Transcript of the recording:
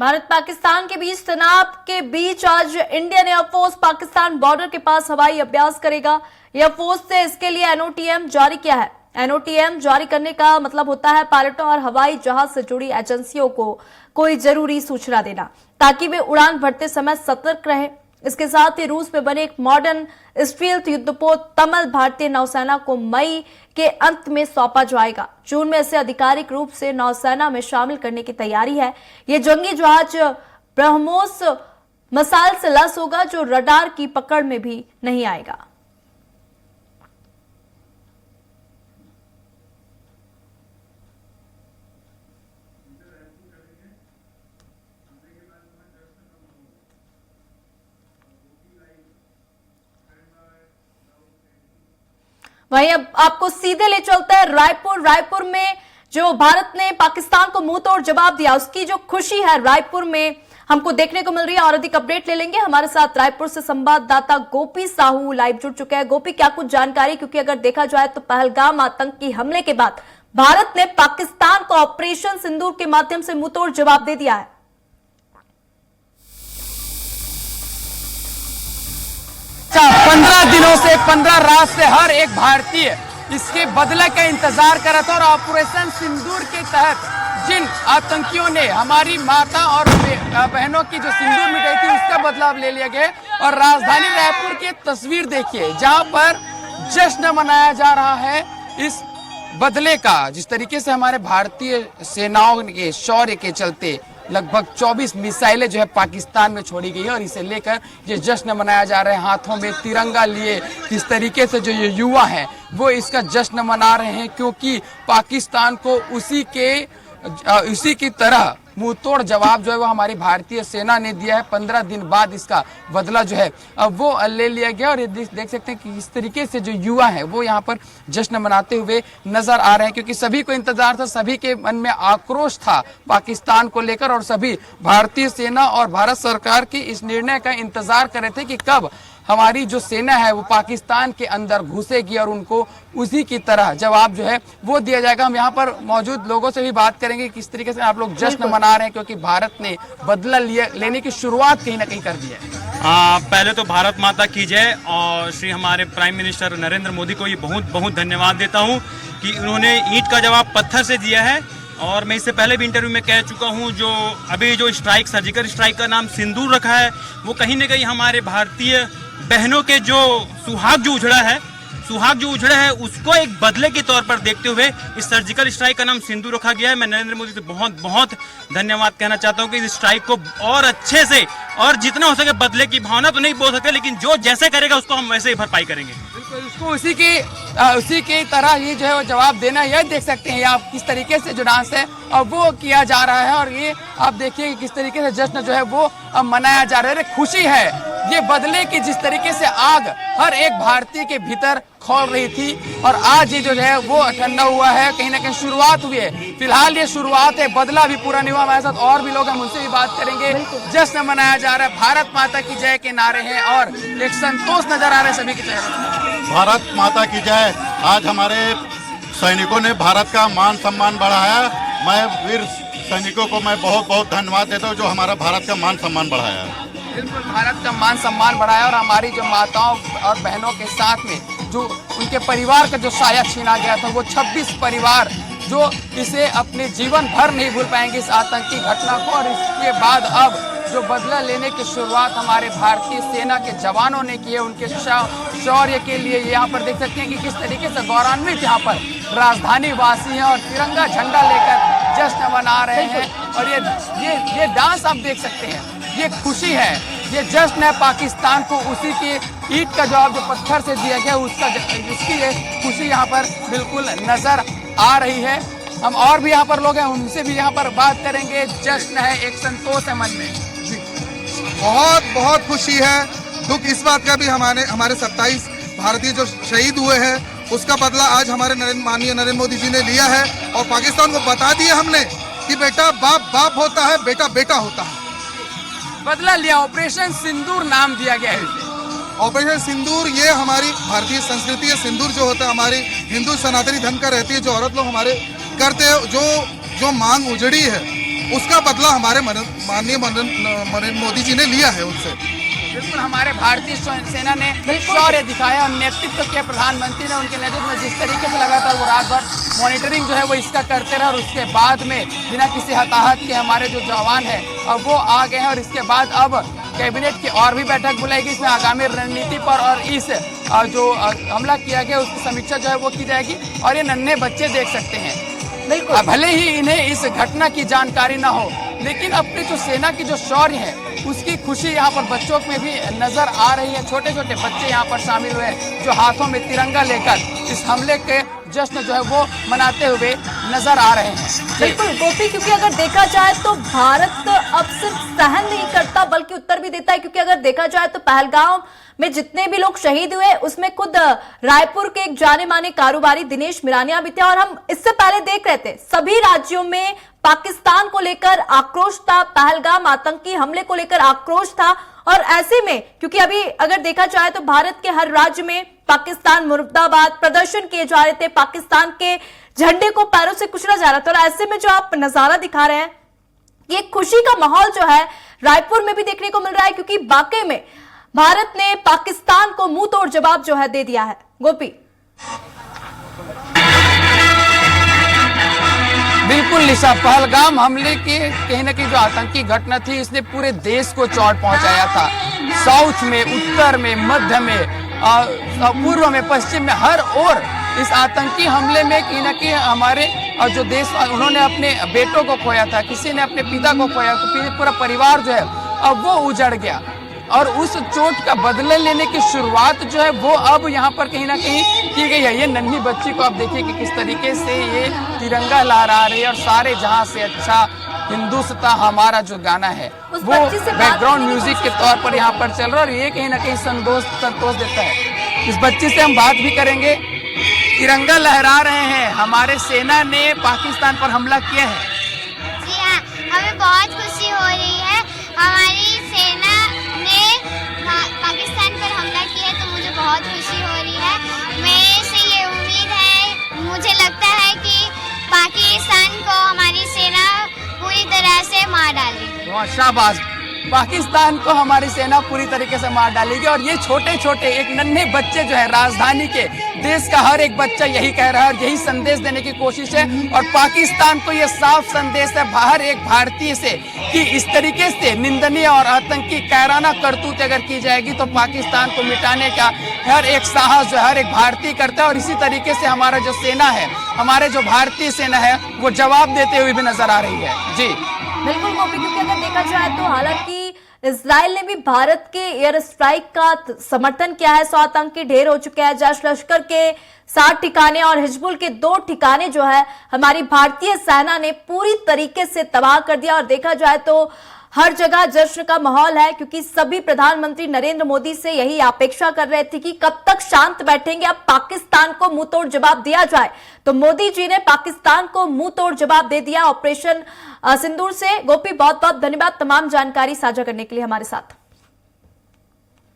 भारत पाकिस्तान के बीच तनाव के बीच आज इंडियन एयरफोर्स पाकिस्तान बॉर्डर के पास हवाई अभ्यास करेगा। एयरफोर्स ने इसके लिए एनओटीएम जारी किया है। एनओटीएम जारी करने का मतलब होता है पायलटों और हवाई जहाज से जुड़ी एजेंसियों को कोई जरूरी सूचना देना ताकि वे उड़ान भरते समय सतर्क रहे। इसके साथ ही रूस में बने एक मॉडर्न स्टील्थ युद्धपोत तमल भारतीय नौसेना को मई के अंत में सौंपा जाएगा। जून में इसे आधिकारिक रूप से नौसेना में शामिल करने की तैयारी है। यह जंगी जहाज ब्रह्मोस मिसाइल से लैस होगा जो रडार की पकड़ में भी नहीं आएगा। वहीं अब आपको सीधे ले चलता है रायपुर में जो भारत ने पाकिस्तान को मुंह तोड़ जवाब दिया, उसकी जो खुशी है रायपुर में हमको देखने को मिल रही है। और अधिक अपडेट ले लेंगे, हमारे साथ रायपुर से संवाददाता गोपी साहू लाइव जुड़ चुके हैं। गोपी, क्या कुछ जानकारी, क्योंकि अगर देखा जाए तो पहलगाम आतंकी हमले के बाद भारत ने पाकिस्तान को ऑपरेशन सिंदूर के माध्यम से मुंह तोड़ जवाब दे दिया है। 15 दिनों से 15 रात से हर एक भारतीय इसके बदले का इंतजार कर रहा था और ऑपरेशन सिंदूर के तहत जिन आतंकियों ने हमारी माता और बहनों की जो सिंदूर मिटाई थी उसका बदला ले लिया गया। और राजधानी रायपुर की तस्वीर देखिए जहां पर जश्न मनाया जा रहा है इस बदले का। जिस तरीके से हमारे भारतीय सेनाओं के शौर्य के चलते लगभग 24 मिसाइलें जो है पाकिस्तान में छोड़ी गई है और इसे लेकर ये जश्न मनाया जा रहा है। हाथों में तिरंगा लिए किस तरीके से जो ये युवा हैं वो इसका जश्न मना रहे हैं, क्योंकि पाकिस्तान को उसी की तरह मुंह तोड़ जवाब जो है वो हमारी भारतीय सेना ने दिया है। 15 दिन बाद इसका बदला जो है अब वो ले लिया गया। और ये देख सकते हैं कि इस तरीके से जो युवा है वो यहाँ पर जश्न मनाते हुए नजर आ रहे हैं, क्योंकि सभी को इंतजार था, सभी के मन में आक्रोश था पाकिस्तान को लेकर और सभी भारतीय सेना और भारत सरकार की इस निर्णय का इंतजार कर रहे थे कि कब हमारी जो सेना है वो पाकिस्तान के अंदर घुसेगी और उनको उसी की तरह जवाब जो है वो दिया जाएगा। हम यहाँ पर मौजूद लोगों से भी बात करेंगे किस तरीके से आप लोग जश्न मना रहे हैं, क्योंकि भारत ने बदला लेने की शुरुआत कहीं ना कहीं कर दी है। पहले तो भारत माता की जय और श्री हमारे प्राइम मिनिस्टर नरेंद्र मोदी को ये बहुत बहुत धन्यवाद देता हूँ कि उन्होंने ईंट का जवाब पत्थर से दिया है। और मैं इससे पहले भी इंटरव्यू में कह चुका हूं, जो अभी जो स्ट्राइक सर्जिकल स्ट्राइक का नाम सिंदूर रखा है वो कहीं ना कहीं हमारे भारतीय बहनों के जो सुहाग जो उजड़ा है उसको एक बदले के तौर पर देखते हुए इस सर्जिकल स्ट्राइक का नाम सिंदूर रखा गया है। मैं नरेंद्र मोदी से बहुत बहुत धन्यवाद कहना चाहता हूं कि इस स्ट्राइक को और अच्छे से और जितना हो सके बदले की भावना तो नहीं बोल सकते, लेकिन जो जैसे करेगा उसको हम वैसे ही भरपाई करेंगे। उसको उसी की तरह ये जो है वो जवाब देना, यह देख सकते हैं आप किस तरीके से जो डांस है और वो किया जा रहा है। और ये आप देखिए किस तरीके से जश्न जो है वो मनाया जा रहा है। खुशी है ये बदले की, जिस तरीके से आग हर एक भारतीय के भीतर खोल रही थी और आज ये जो है वो ठंडा हुआ है, कहीं ना कहीं शुरुआत हुई है। फिलहाल ये शुरुआत है, बदला भी पूरा नहीं हुआ। हमारे साथ और भी लोग हैं, उनसे भी बात करेंगे। जश्न मनाया जा रहा है, भारत माता की जय के नारे हैं और एक संतोष नजर आ रहा है सभी की चेहरे। भारत माता की जय। आज हमारे सैनिकों ने भारत का मान सम्मान बढ़ाया। मैं वीर सैनिकों को मैं बहुत बहुत धन्यवाद देता हूँ जो हमारा भारत का मान सम्मान बढ़ाया है। बिल्कुल, भारत का मान सम्मान बढ़ाया और हमारी जो माताओं और बहनों के साथ में जो उनके परिवार का जो साया छीना गया था वो 26 परिवार जो इसे अपने जीवन भर नहीं भूल पाएंगे इस आतंकी घटना को। और इसके बाद अब जो बदला लेने की शुरुआत हमारे भारतीय सेना के जवानों ने की है, उनके शौर्य के लिए यहाँ पर देख सकते हैं कि किस तरीके से गौरवान्वित यहाँ पर राजधानी वासी हैं और तिरंगा झंडा लेकर जश्न मना रहे हैं। और ये डांस आप देख सकते हैं, ये खुशी है, ये जश्न है पाकिस्तान को उसी के ईंट का जवाब जो पत्थर से दिया गया उसकी ये खुशी यहाँ पर बिल्कुल नजर आ रही है। हम और भी यहाँ पर लोग हैं, उनसे भी यहाँ पर बात करेंगे। जश्न है, एक संतोष है मन में। बहुत बहुत खुशी है। दुख इस बात का भी हमारे 27 भारतीय जो शहीद हुए हैं उसका बदला आज हमारे माननीय नरेंद्र मोदी जी ने लिया है और पाकिस्तान को बता दिया हमने कि बेटा बाप बाप होता है, बेटा बेटा होता है। बदला लिया, ऑपरेशन सिंदूर नाम दिया गया है। ऑपरेशन सिंदूर ये हमारी भारतीय संस्कृति है। सिंदूर जो होता है हमारी हिंदू सनातनी धर्म का रहती है, जो औरत लोग हमारे करते हैं, जो मांग उजड़ी है उसका बदला हमारे माननीय नरेंद्र मोदी जी ने लिया है उनसे। बिल्कुल, हमारे भारतीय सेना ने शौर्य दिखाया और नेतृत्व किया प्रधानमंत्री ने, उनके नेतृत्व में जिस तरीके से लगातार वो रात भर मॉनिटरिंग जो है वो इसका करते रहे और उसके बाद में बिना किसी हताहत के हमारे जो जवान है अब वो आ गए हैं। और इसके बाद अब कैबिनेट की और भी बैठक बुलाई गई, इसमें आगामी रणनीति पर और इस जो हमला किया गया उसकी समीक्षा जो है वो की जाएगी। और ये नन्हे बच्चे देख सकते हैं, बिल्कुल भले ही इन्हें इस घटना की जानकारी ना हो, लेकिन अपनी जो सेना की जो शौर्य है उसकी खुशी यहाँ पर बच्चों में भी नजर आ रही है। छोटे छोटे बच्चे यहाँ पर शामिल हुए जो हाथों में तिरंगा लेकर इस हमले के जश्न जो है वो मनाते हुए नजर आ रहे हैं। बिल्कुल गोपी, क्योंकि अगर देखा जाए तो भारत अब सिर्फ सहन नहीं करता बल्कि उत्तर भी देता है, क्योंकि अगर देखा जाए तो पहलगाम में जितने भी लोग शहीद हुए उसमें खुद रायपुर के एक जाने माने कारोबारी दिनेश मिरानिया भी थे। और हम इससे पहले देख रहे थे सभी राज्यों में पाकिस्तान को लेकर आक्रोश था, पहलगाम आतंकी हमले को लेकर आक्रोश था। और ऐसे में क्योंकि अभी अगर देखा जाए तो भारत के हर राज्य में पाकिस्तान मुर्दाबाद प्रदर्शन किए जा रहे थे, पाकिस्तान के झंडे को पैरों से कुचला जा रहा था। और ऐसे में जो आप नजारा दिखा रहे हैं ये खुशी का माहौल जो है रायपुर में भी देखने को मिल रहा है, क्योंकि वाकई में भारत ने पाकिस्तान को मुंह तोड़ जवाब जो है दे दिया है। गोपी, बिल्कुल निशा, पहलगाम हमले की कहीं न कहीं जो आतंकी घटना थी इसने पूरे देश को चोट पहुंचाया था। साउथ में, उत्तर में, मध्य में, पूर्व में, पश्चिम में, हर ओर इस आतंकी हमले में कहीं न कहीं हमारे जो देश उन्होंने अपने बेटों को खोया था, किसी ने अपने पिता को खोया, पूरा परिवार जो है अब वो उजड़ गया। और उस चोट का बदला लेने की शुरुआत जो है वो अब यहाँ पर कहीं ना कहीं की गई है। ये नन्ही बच्ची को आप देखिए कि किस तरीके से ये तिरंगा लहरा रही है और सारे जहां से अच्छा हिंदुस्तान हमारा जो गाना है वो बैकग्राउंड म्यूजिक के तौर पर यहाँ पर चल रहा है। और ये कहीं ना कहीं संतोष देता है। इस बच्ची से हम बात भी करेंगे। तिरंगा लहरा रहे हैं, हमारे सेना ने पाकिस्तान पर हमला किया है। जी हाँ, हमें बहुत खुशी हो रही है। हमारी सेना ने पाकिस्तान पर हमला किया है तो मुझे बहुत खुशी हो रही है। मेरे से ये उम्मीद है, मुझे लगता है कि पाकिस्तान को हमारी सेना पूरी तरह से मार डालेगी। शाबाश, पाकिस्तान को हमारी सेना पूरी तरीके से मार डालेगी। और ये छोटे छोटे एक नन्हे बच्चे जो है राजधानी के, देश का हर एक बच्चा यही कह रहा है और यही संदेश देने की कोशिश है। और पाकिस्तान को ये साफ संदेश है हर एक भारतीय से कि इस तरीके से निंदनीय और आतंकी कायराना करतूत अगर की जाएगी तो पाकिस्तान को मिटाने का हर एक साहस जो हर एक भारतीय करता है। और इसी तरीके से हमारा जो सेना है, हमारे जो भारतीय सेना है वो जवाब देते हुए भी नजर आ रही है। जी बिल्कुल गोपी, क्योंकि अगर देखा जाए तो हालांकि इजराइल ने भी भारत के एयर स्ट्राइक का समर्थन किया है। 100 आतंकी ढेर हो चुके हैं। जैश लश्कर के 60 ठिकाने और हिजबुल के 2 ठिकाने जो है हमारी भारतीय सेना ने पूरी तरीके से तबाह कर दिया। और देखा जाए तो हर जगह जश्न का माहौल है, क्योंकि सभी प्रधानमंत्री नरेंद्र मोदी से यही अपेक्षा कर रहे थे कि कब तक शांत बैठेंगे, अब पाकिस्तान को मुंह तोड़ जवाब दिया जाए। तो मोदी जी ने पाकिस्तान को मुंह तोड़ जवाब दे दिया ऑपरेशन सिंदूर से। गोपी, बहुत बहुत धन्यवाद तमाम जानकारी साझा करने के लिए हमारे साथ।